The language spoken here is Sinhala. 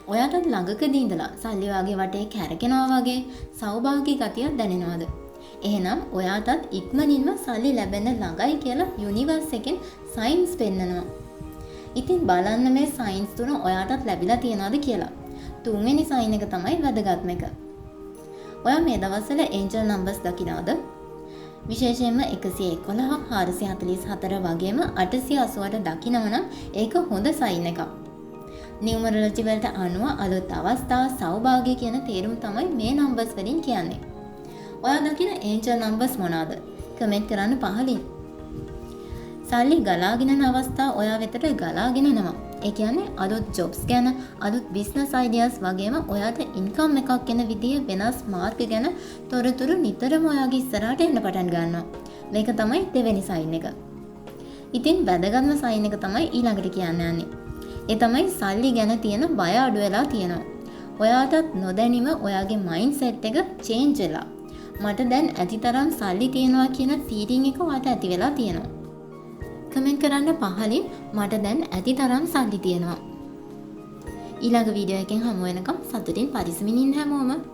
ඔයාටත් ළඟකදී ඉඳලා සල්ලි වාගේ වටේ කැරකෙනවා වගේ සෞභාගී ගතියක් දැනෙනවද? එහෙනම් ඔයාටත් ඉක්මනින්ම සල්ලි ලැබෙන්න ළඟයි කියලා යුනිවර්ස් එකෙන් සයින්ස් පෙන්නනවා. ඉතින් බලන්න මේ සයින්ස් තුන ඔයාටත් ලැබිලා තියනවද කියලා. තුන්වෙනි සයින් එක තමයි වැදගත්ම එක. ඔයා මේ දවස්වල ඒන්ජල් නම්බර්ස් දකිනවද? විශේෂයෙන්ම 111, 444 වගේම 888 දකිනවනම් ඒක හොඳ සයින් එකක්. නියුමරොලොජි වලට අනුව අලුත් අවස්ථා සෞභාග්‍ය කියන තේරුම තමයි මේ නම්බර්ස් වලින් කියන්නේ. ඔයා දකින ඒන්ජල් නම්බර්ස් මොනවාද? කමෙන්ට් කරන්න පහලින්. සල්ලි ගලාගෙන යන අවස්ථා ඔයා වෙතට ගලාගෙන එනවා. ඒ කියන්නේ අලුත් ජොබ්ස් ගැන, අලුත් බිස්නස් අයිඩියාස් වගේම ඔයාට ඉන්කම් එකක් එන විදිය වෙනස් මාර්ග ගැන තොරතුරු නිතරම ඔයාගේ ඉස්සරහට එන්න පටන් ගන්නවා. මේක තමයි දෙවෙනි සයින් එක. ඉතින් වැදගත්ම සයින් එක තමයි ඊළඟට කියන්න යන්නේ. ඒ තමයි සල්ලි ගැන තියෙන බය අඩු වෙලා තියෙනවා. ඔයාටත් නොදැනීම ඔයාගේ මයින්ඩ් සෙට් එක චේන්ජ් වෙලා. මට දැන් ඇතිතරම් සල්ලි තියෙනවා කියන ෆීලිං එක ඔයාට ඇති වෙලා තියෙනවා. කමෙන්ට් කරන්න පහලින් මට දැන් ඇතිතරම් සල්ලි තියෙනවා. ඊළඟ වීඩියෝ එකෙන් හමු වෙනකම් සතුටින් පරිස්සමින් ඉන්න හැමෝම.